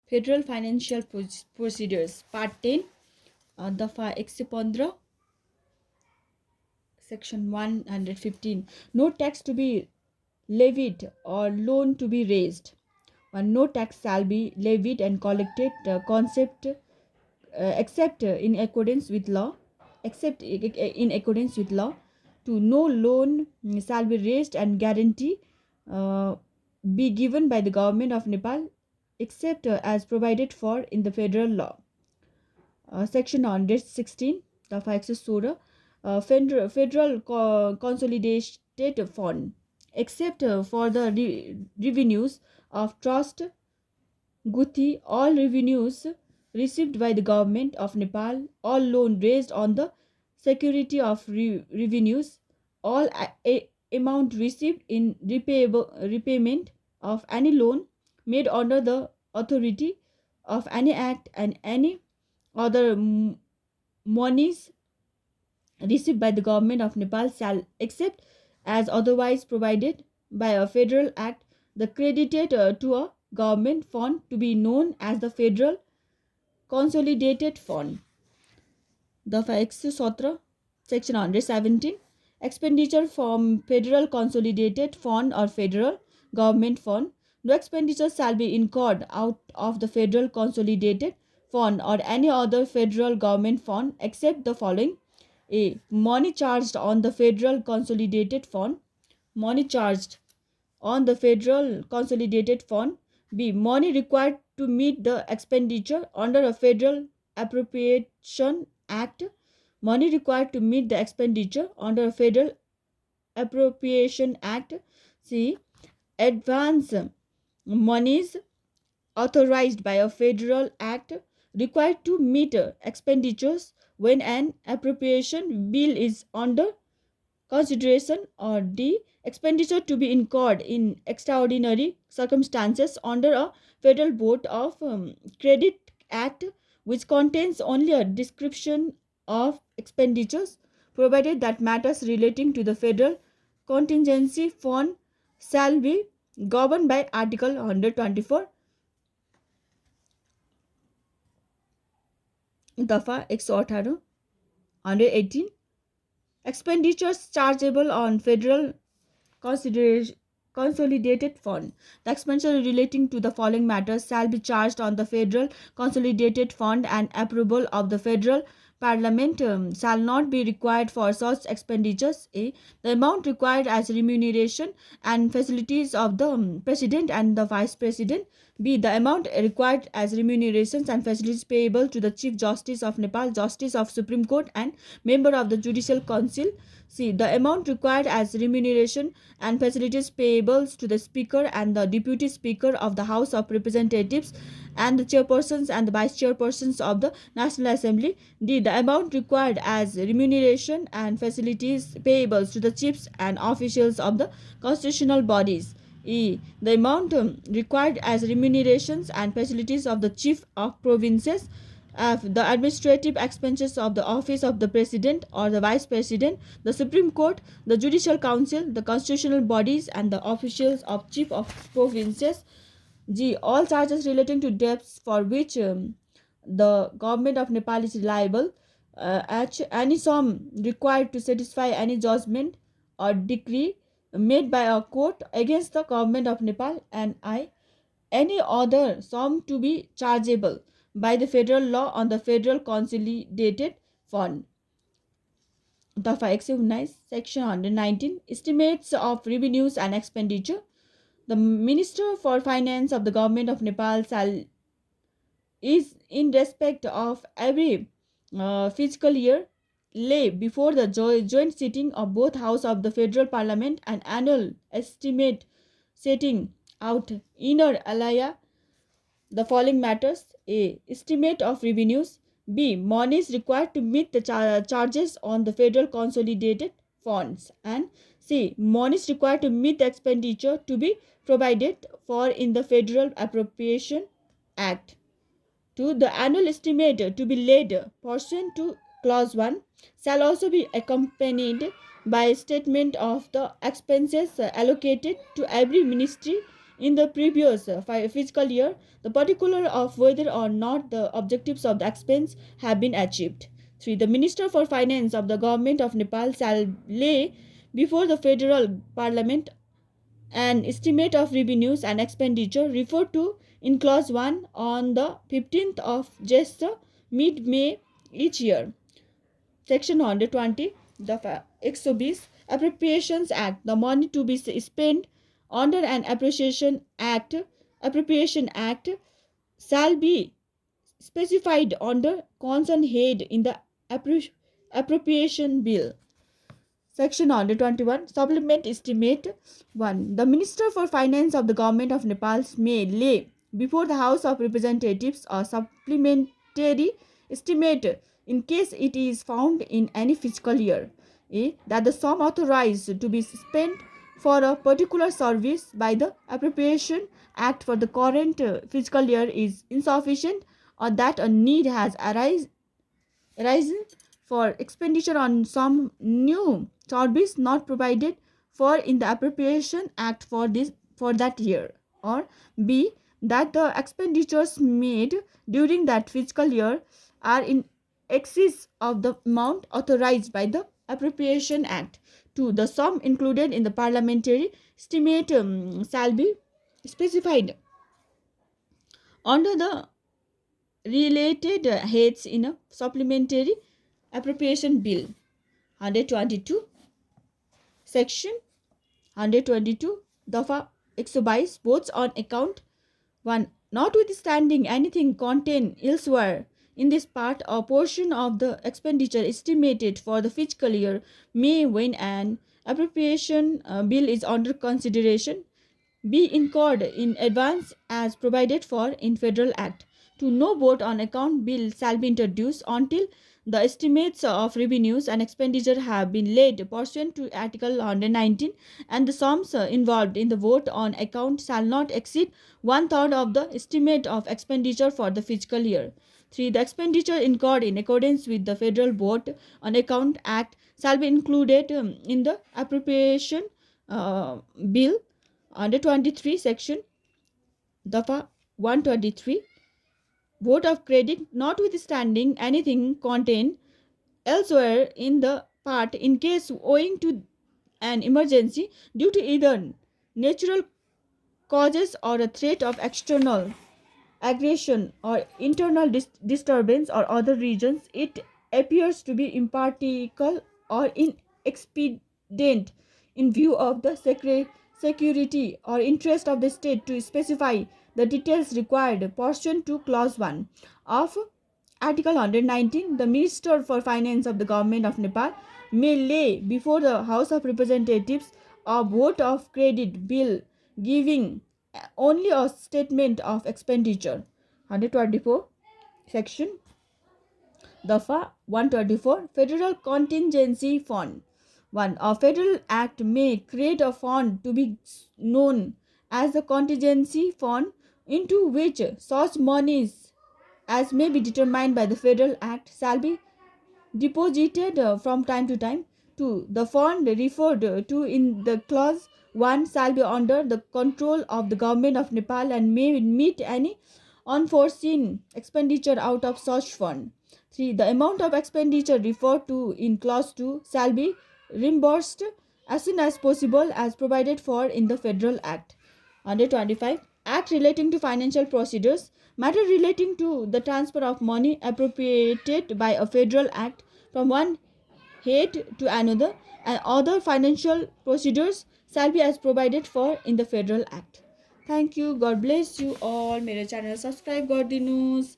Federal Financial Procedures, Part 10, Dafa 115, Section 115. No tax to be levied or loan to be raised. No tax shall be levied and collected except in accordance with law. Except in accordance with law. To no loan shall be raised and guarantee uh, be given by the government of Nepal except as provided for in the federal law. Section 116, the 516, federal consolidated fund, except for the revenues of trust, guthi, all revenues received by the government of Nepal, all loan raised on the security of revenues, all amount received in repayment of any loan made under the authority of any act, and any other monies received by the government of Nepal shall, except as otherwise provided by a federal act, the credited to a government fund to be known as the Federal Consolidated Fund. Dafa 117, Section 117. Expenditure from Federal Consolidated Fund or Federal Government Fund. No expenditure shall be incurred out of the Federal Consolidated Fund or any other federal government fund except the following: A. Money charged on the Federal Consolidated Fund. Money charged on the Federal Consolidated Fund. B. Money required to meet the expenditure under a Federal Appropriation Act. Money required to meet the expenditure under a Federal Appropriation Act. C. Advance monies authorized by a federal act required to meet expenditures when an appropriation bill is under consideration. Or D. Expenditure to be incurred in extraordinary circumstances under a Federal Board of Credit Act, which contains only a description of expenditures, provided that matters relating to the Federal Contingency Fund shall be governed by Article 124, Dafa 118, 118. Expenditures chargeable on Federal Consolidated Fund. The expenditure relating to the following matters shall be charged on the Federal Consolidated Fund, and approval of the Federal Parliament shall not be required for such expenditures. A. The amount required as remuneration and facilities of the President and the Vice President. B. The amount required as remunerations and facilities payable to the Chief Justice of Nepal, Justice of Supreme Court, and member of the Judicial Council. C. The amount required as remuneration and facilities payable to the Speaker and the Deputy Speaker of the House of Representatives and the chairpersons and the vice chairpersons of the National Assembly. D. The amount required as remuneration and facilities payable to the chiefs and officials of the constitutional bodies. E. The amount required as remunerations and facilities of the chief of provinces. F. The administrative expenses of the office of the President or the Vice President, the Supreme Court, the Judicial Council, the constitutional bodies, and the officials of chief of provinces. G. All charges relating to debts for which the government of Nepal is liable, any sum required to satisfy any judgment or decree made by a court against the government of Nepal, and I. Any other sum to be chargeable by the federal law on the Federal Consolidated Fund. Dafa 119, Section 119. Estimates of revenues and expenditure. The Minister for Finance of the Government of Nepal shall, is in respect of every fiscal year, lay before the joint sitting of both House of the Federal Parliament an annual estimate setting out inner alia the following matters: A. Estimate of revenues. B. Monies required to meet the charges on the Federal Consolidated Funds. And C. Monies required to meet the expenditure to be provided for in the Federal Appropriation Act. 2. The annual estimate to be laid pursuant to Clause 1 shall also be accompanied by a statement of the expenses allocated to every ministry in the previous fiscal year, the particular of whether or not the objectives of the expense have been achieved. 3. The Minister for Finance of the Government of Nepal shall lay before the Federal Parliament an estimate of revenues and expenditure referred to in clause 1 on the 15th of Jesta mid-May each year. Section 120, the Exobis Appropriations Act, the money to be spent under an appropriation act shall be specified under concerned head in the appropriation bill. Section 121, Supplement Estimate 1. The Minister for Finance of the Government of Nepal may lay before the House of Representatives a supplementary estimate in case it is found in any fiscal year that the sum authorized to be spent for a particular service by the Appropriation Act for the current fiscal year is insufficient, or that a need has arisen for expenditure on some new service not provided for in the Appropriation Act for that year, or b that the expenditures made during that fiscal year are in excess of the amount authorized by the Appropriation Act. 2. The sum included in the parliamentary estimate shall be specified under the related heads in a supplementary appropriation bill. 122 section 122 dafa 122 votes on account 1. Notwithstanding anything contained elsewhere in this part, a portion of the expenditure estimated for the fiscal year may, when an appropriation bill is under consideration, be incurred in advance as provided for in Federal Act. To no vote on account bill shall be introduced until the estimates of revenues and expenditure have been laid pursuant to Article 119, and the sums involved in the vote on account shall not exceed one-third of the estimate of expenditure for the fiscal year. 3. The expenditure incurred in accordance with the Federal Vote on Account Act shall be included in the appropriation bill. Under 23 section dafa 123 vote of credit notwithstanding anything contained elsewhere in the part in case owing to an emergency due to either natural causes or a threat of external aggression or internal disturbance or other reasons, it appears to be impractical or inexpedient in view of the security or interest of the state to specify the details required pursuant to clause 1 of Article 119. The Minister for Finance of the Government of Nepal may lay before the House of Representatives a vote of credit bill giving only a statement of expenditure. 124 section dafa 124 Federal Contingency Fund. 1. A federal act may create a fund to be known as the contingency fund, into which such monies as may be determined by the federal act shall be deposited from time to time. 2. The fund referred to in the clause 1 shall be under the control of the government of Nepal and may meet any unforeseen expenditure out of such fund. 3. The amount of expenditure referred to in clause 2 shall be reimbursed as soon as possible as provided for in the Federal Act. 125. Act relating to financial procedures. Matter relating to the transfer of money appropriated by a federal act from one head to another and other financial procedures shall be as provided for in the Federal Act. Thank you. God bless you all. मेरो channel subscribe गरिदिनुहोस्.